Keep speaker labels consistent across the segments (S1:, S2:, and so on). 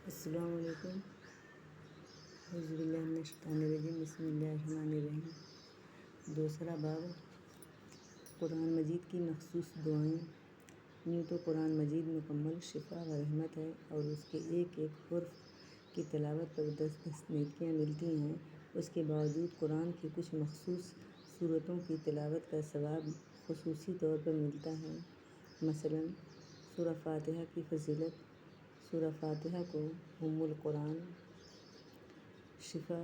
S1: السلام علیکم۔ اعوذ باللہ من الشیطان الرجیم، بسم اللہ الرحمن الرحیم۔ دوسرا باب، قرآن مجید کی مخصوص دعائیں۔ یوں تو قرآن مجید مکمل شفا و رحمت ہے اور اس کے ایک ایک حرف کی تلاوت پر 10 نیکیاں ملتی ہیں۔ اس کے باوجود قرآن کی کچھ مخصوص سورتوں کی تلاوت کا ثواب خصوصی طور پر ملتا ہے۔ مثلاً سورہ فاتحہ کی فضیلت۔ سورہ فاتحہ کو ام القرآن، شفا،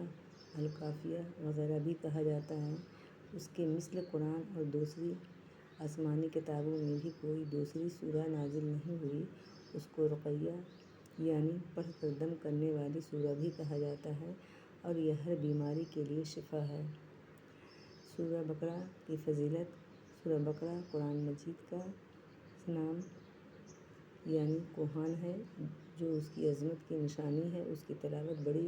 S1: الکافیہ وغیرہ بھی کہا جاتا ہے۔ اس کے مثل قرآن اور دوسری آسمانی کتابوں میں بھی کوئی دوسری سورہ نازل نہیں ہوئی۔ اس کو رقیہ یعنی پڑھ کر دم کرنے والی سورہ بھی کہا جاتا ہے اور یہ ہر بیماری کے لیے شفا ہے۔ سورہ بقرہ کی فضیلت۔ سورہ بقرہ قرآن مجید کا نام یعنی کوہان ہے جو اس کی عظمت کی نشانی ہے۔ اس کی تلاوت بڑی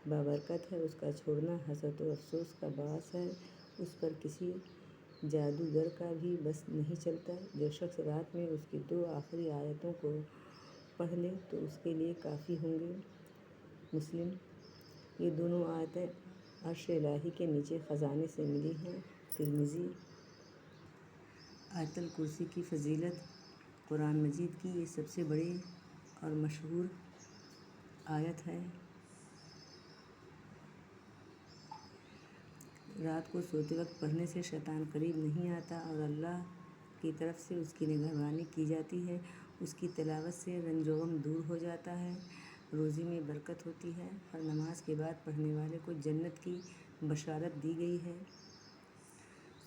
S1: بابرکت ہے۔ اس کا چھوڑنا حسرت و افسوس کا باعث ہے۔ اس پر کسی جادوگر کا بھی بس نہیں چلتا۔ جو شخص رات میں اس کی 2 آخری آیتوں کو پڑھ لے تو اس کے لیے کافی ہوں گے۔ مسلم۔ یہ دونوں آیتیں عرش الہی کے نیچے خزانے سے ملی ہیں۔ ترمذی۔ آیت الکرسی کی فضیلت۔ قرآن مجید کی یہ سب سے بڑی اور مشہور آیت ہے۔ رات کو سوتے وقت پڑھنے سے شیطان قریب نہیں آتا اور اللہ کی طرف سے اس کی نگہبانی کی جاتی ہے۔ اس کی تلاوت سے رنج و غم دور ہو جاتا ہے، روزی میں برکت ہوتی ہے۔ ہر نماز کے بعد پڑھنے والے کو جنت کی بشارت دی گئی ہے۔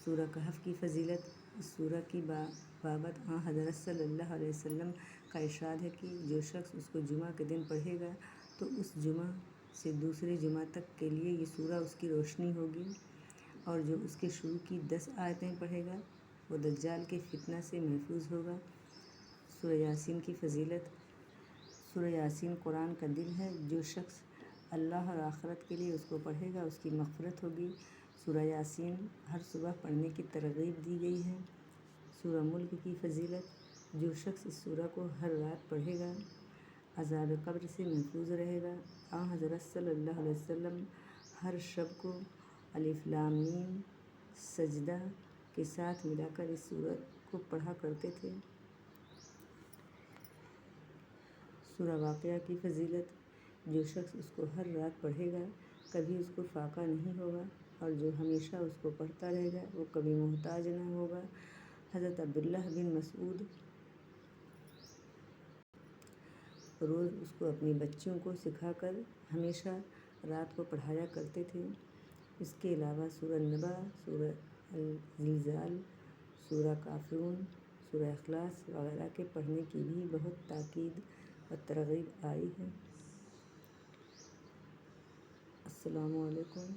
S1: سورہ کہف کی فضیلت۔ اس سورہ کی بابت حضرت صلی اللہ علیہ وسلم کا ارشاد ہے کہ جو شخص اس کو جمعہ کے دن پڑھے گا تو اس جمعہ سے دوسرے جمعہ تک کے لیے یہ سورہ اس کی روشنی ہوگی، اور جو اس کے شروع کی 10 آیتیں پڑھے گا وہ دجال کے فتنہ سے محفوظ ہوگا۔ سورہ یاسین کی فضیلت۔ سورہ یاسین قرآن کا دل ہے۔ جو شخص اللہ اور آخرت کے لیے اس کو پڑھے گا اس کی مغفرت ہوگی۔ سورہ یاسین ہر صبح پڑھنے کی ترغیب دی گئی ہے۔ سورہ ملک کی فضیلت۔ جو شخص اس سورہ کو ہر رات پڑھے گا عذاب قبر سے محفوظ رہے گا۔ حضرت صلی اللہ علیہ وسلم ہر شب کو الف لام میم سجدہ کے ساتھ ملا کر اس سورہ کو پڑھا کرتے تھے۔ سورہ واقعہ کی فضیلت۔ جو شخص اس کو ہر رات پڑھے گا کبھی اس کو فاقہ نہیں ہوگا، اور جو ہمیشہ اس کو پڑھتا رہے گا وہ کبھی محتاج نہ ہوگا۔ حضرت عبداللہ بن مسعود روز اس کو اپنی بچیوں کو سکھا کر ہمیشہ رات کو پڑھایا کرتے تھے۔ اس کے علاوہ سورہ نبأ، سورہ الزلزال، سورہ کافرون، سورہ اخلاص وغیرہ کے پڑھنے کی بھی بہت تاکید و ترغیب آئی ہے۔ السلام علیکم۔